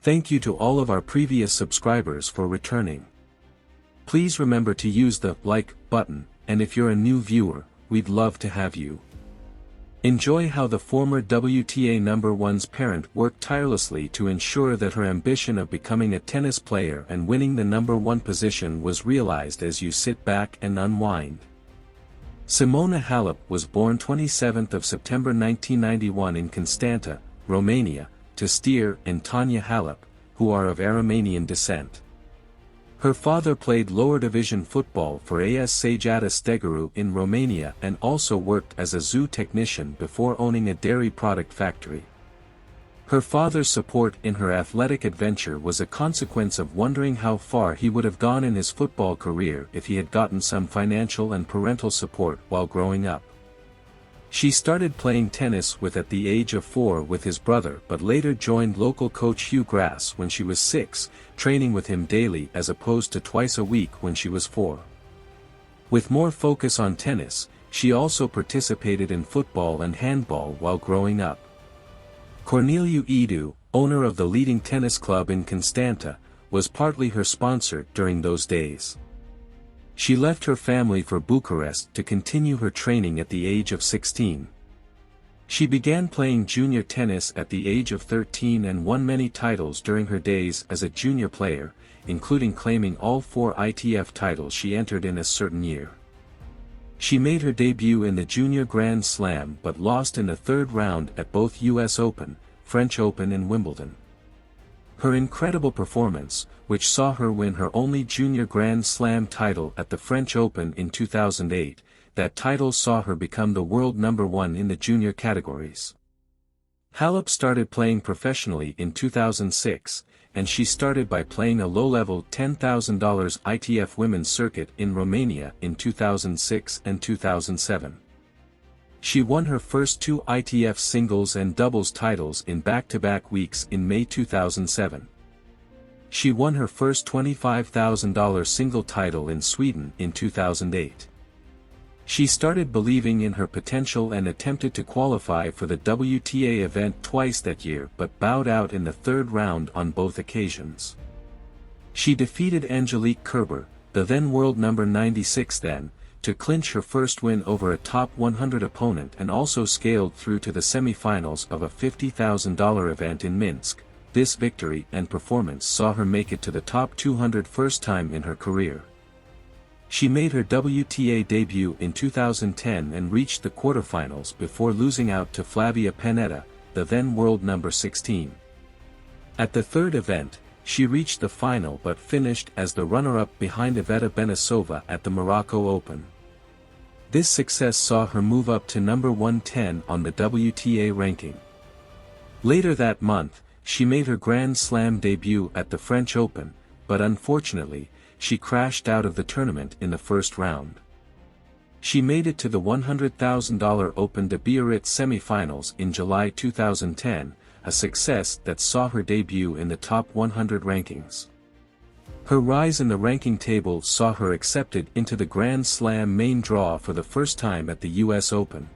Thank you to all of our previous subscribers for returning. Please remember to use the like button, and if you're a new viewer, we'd love to have you. Enjoy how the former WTA number one's parent worked tirelessly to ensure that her ambition of becoming a tennis player and winning the number one position was realized as you sit back and unwind. Simona Halep was born 27th of September 1991 in Constanta, Romania, to Steer and Tanya Halep, who are of Aromanian descent. Her father played lower division football for AS Sajata Stegaru in Romania and also worked as a zoo technician before owning a dairy product factory. Her father's support in her athletic adventure was a consequence of wondering how far he would have gone in his football career if he had gotten some financial and parental support while growing up. She started playing tennis at the age of 4 with his brother but later joined local coach Hugh Grass when she was 6, training with him daily as opposed to twice a week when she was 4. With more focus on tennis, she also participated in football and handball while growing up. Corneliu Edu, owner of the leading tennis club in Constanta, was partly her sponsor during those days. She left her family for Bucharest to continue her training at the age of 16. She began playing junior tennis at the age of 13 and won many titles during her days as a junior player, including claiming all 4 ITF titles she entered in a certain year. She made her debut in the Junior Grand Slam but lost in the third round at both US Open, French Open and Wimbledon. Her incredible performance, which saw her win her only Junior Grand Slam title at the French Open in 2008, that title saw her become the world number one in the junior categories. Halep started playing professionally in 2006, and she started by playing a low-level $10,000 ITF women's circuit in Romania in 2006 and 2007. She won her first 2 ITF singles and doubles titles in back-to-back weeks in May 2007. She won her first $25,000 single title in Sweden in 2008. She started believing in her potential and attempted to qualify for the WTA event twice that year but bowed out in the third round on both occasions. She defeated Angelique Kerber, the then world number 96 to clinch her first win over a top 100 opponent and also scaled through to the semifinals of a $50,000 event in Minsk. This victory and performance saw her make it to the top 200 first time in her career. She made her WTA debut in 2010 and reached the quarterfinals before losing out to Flavia Pennetta, the then world number 16. At the third event, she reached the final but finished as the runner-up behind Iveta Benisova at the Morocco Open. This success saw her move up to number 110 on the WTA ranking. Later that month, she made her Grand Slam debut at the French Open, but unfortunately, she crashed out of the tournament in the first round. She made it to the $100,000 Open de Biarritz semifinals in July 2010, a success that saw her debut in the top 100 rankings. Her rise in the ranking table saw her accepted into the Grand Slam main draw for the first time at the US Open.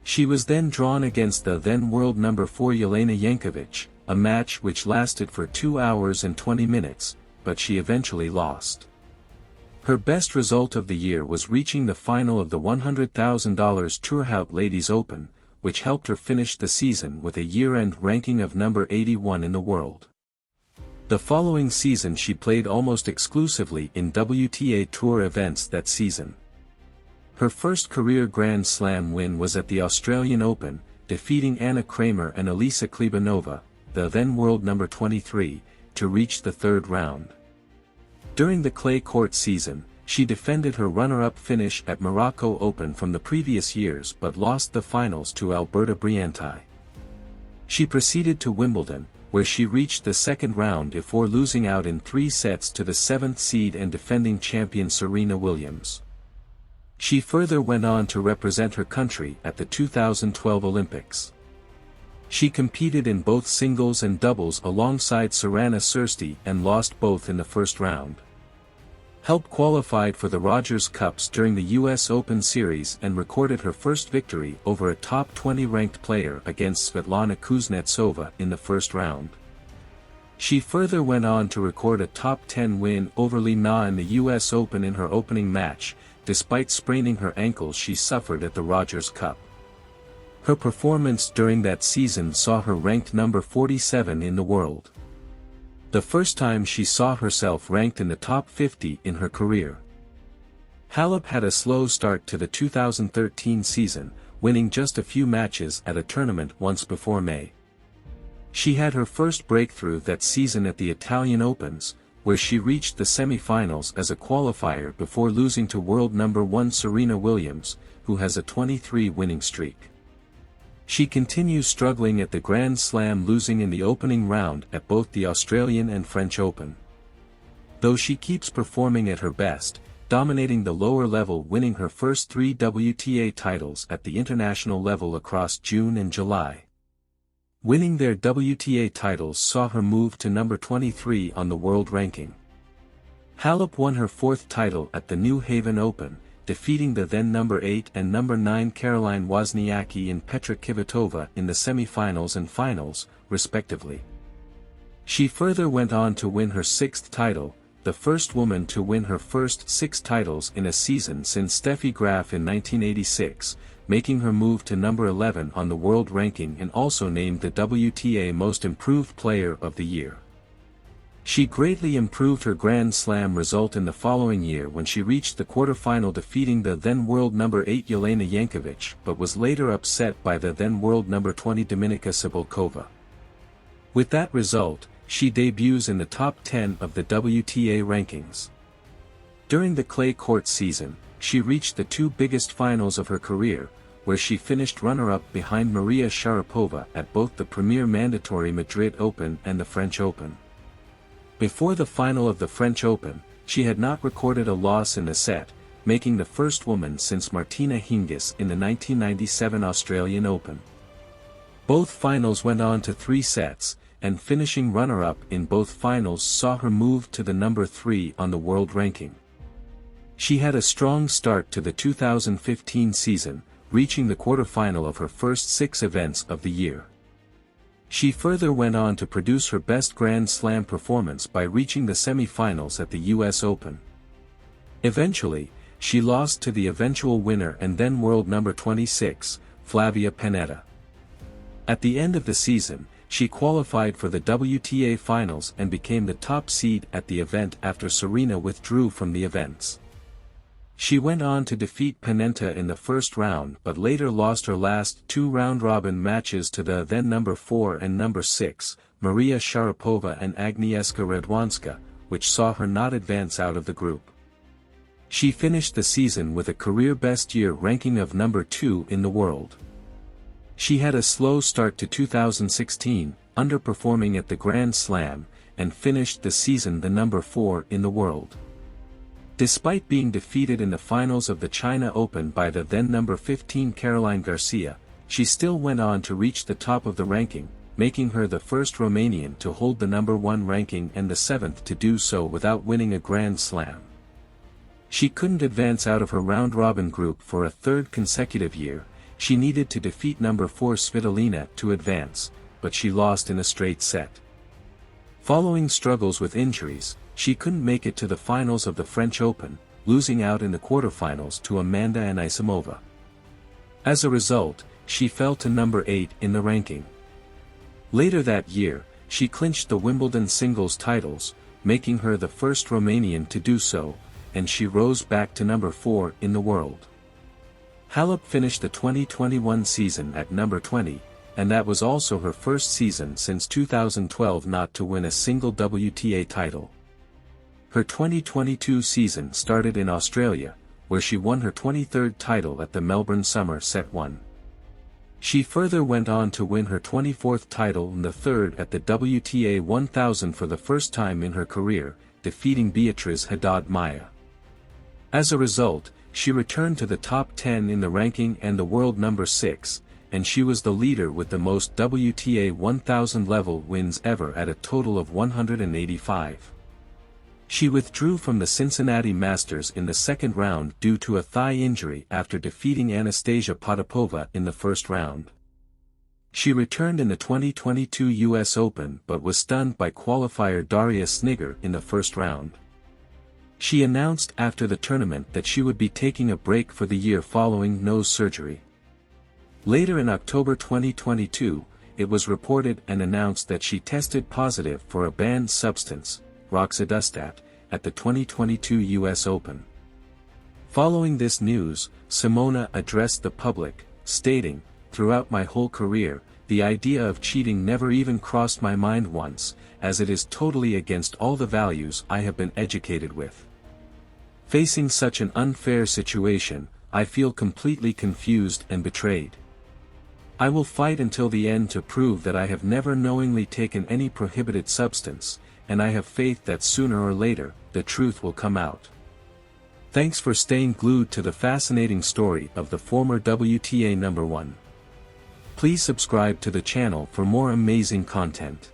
She was then drawn against the then world number 4 Jelena Jankovic, a match which lasted for 2 hours and 20 minutes, but she eventually lost. Her best result of the year was reaching the final of the $100,000 Turhout Ladies Open, which helped her finish the season with a year-end ranking of number 81 in the world. The following season she played almost exclusively in WTA Tour events that season. Her first career Grand Slam win was at the Australian Open, defeating Anna Kramer and Elisa Klebanova, the then world number 23, to reach the third round. During the clay court season, she defended her runner-up finish at Morocco Open from the previous years but lost the finals to Alberta Brianti. She proceeded to Wimbledon, where she reached the second round before losing out in 3 sets to the 7th seed and defending champion Serena Williams. She further went on to represent her country at the 2012 Olympics. She competed in both singles and doubles alongside Sorana Cîrstea and lost both in the first round. Halep qualified for the Rogers Cups during the US Open Series and recorded her first victory over a top 20 ranked player against Svetlana Kuznetsova in the first round. She further went on to record a top 10 win over Li Na in the US Open in her opening match, despite spraining her ankle she suffered at the Rogers Cup. Her performance during that season saw her ranked number 47 in the world. The first time she saw herself ranked in the top 50 in her career. Halep had a slow start to the 2013 season, winning just a few matches at a tournament once before May. She had her first breakthrough that season at the Italian Opens, where she reached the semi-finals as a qualifier before losing to world number 1 Serena Williams, who has a 23 winning streak. She continues struggling at the Grand Slam, losing in the opening round at both the Australian and French Open. Though she keeps performing at her best, dominating the lower level, winning her first 3 WTA titles at the international level across June and July. Winning their WTA titles saw her move to number 23 on the world ranking. Halep won her 4th title at the New Haven Open, defeating the then number 8 and number 9 Caroline Wozniacki and Petra Kvitova in the semi-finals and finals, respectively. She further went on to win her 6th title, the first woman to win her first 6 titles in a season since Steffi Graf in 1986, making her move to number 11 on the world ranking and also named the WTA Most Improved Player of the Year. She greatly improved her Grand Slam result in the following year when she reached the quarterfinal, defeating the then world number 8 Jelena Jankovic, but was later upset by the then world number 20 Dominika Cibulkova. With that result, she debuts in the top 10 of the WTA rankings. During the clay court season, she reached the 2 biggest finals of her career, where she finished runner-up behind Maria Sharapova at both the Premier Mandatory Madrid Open and the French Open. Before the final of the French Open, she had not recorded a loss in the set, making the first woman since Martina Hingis in the 1997 Australian Open. Both finals went on to 3 sets, and finishing runner-up in both finals saw her move to the number 3 on the world ranking. She had a strong start to the 2015 season, reaching the quarterfinal of her first 6 events of the year. She further went on to produce her best Grand Slam performance by reaching the semi-finals at the US Open. Eventually, she lost to the eventual winner and then world number 26, Flavia Pennetta. At the end of the season, she qualified for the WTA Finals and became the top seed at the event after Serena withdrew from the events. She went on to defeat Pennetta in the first round but later lost her last 2 round-robin matches to the then number 4 and number 6, Maria Sharapova and Agnieszka Radwanska, which saw her not advance out of the group. She finished the season with a career-best year ranking of number 2 in the world. She had a slow start to 2016, underperforming at the Grand Slam, and finished the season the number 4 in the world. Despite being defeated in the finals of the China Open by the then number 15 Caroline Garcia, she still went on to reach the top of the ranking, making her the first Romanian to hold the number 1 ranking and the 7th to do so without winning a Grand Slam. She couldn't advance out of her round-robin group for a 3rd consecutive year. She needed to defeat number 4 Svitolina to advance, but she lost in a straight set. Following struggles with injuries, she couldn't make it to the finals of the French Open, losing out in the quarterfinals to Amanda Anisimova. As a result, she fell to number 8 in the ranking. Later that year, she clinched the Wimbledon singles titles, making her the first Romanian to do so, and she rose back to number 4 in the world. Halep finished the 2021 season at number 20, and that was also her first season since 2012 not to win a single WTA title. Her 2022 season started in Australia, where she won her 23rd title at the Melbourne Summer Set 1. She further went on to win her 24th title and the 3rd at the WTA 1000 for the first time in her career, defeating Beatriz Haddad Maia. As a result, she returned to the top 10 in the ranking and the world number 6, and she was the leader with the most WTA 1000 level wins ever at a total of 185. She withdrew from the Cincinnati Masters in the 2nd round due to a thigh injury after defeating Anastasia Potapova in the 1st round. She returned in the 2022 US Open but was stunned by qualifier Daria Sniger in the first round. She announced after the tournament that she would be taking a break for the year following nose surgery. Later in October 2022, it was reported and announced that she tested positive for a banned substance, roxadustat, at the 2022 US Open. Following this news, Simona addressed the public, stating, "Throughout my whole career, the idea of cheating never even crossed my mind once, as it is totally against all the values I have been educated with. Facing such an unfair situation, I feel completely confused and betrayed. I will fight until the end to prove that I have never knowingly taken any prohibited substance, and I have faith that sooner or later, the truth will come out." Thanks for staying glued to the fascinating story of the former WTA #1. Please subscribe to the channel for more amazing content.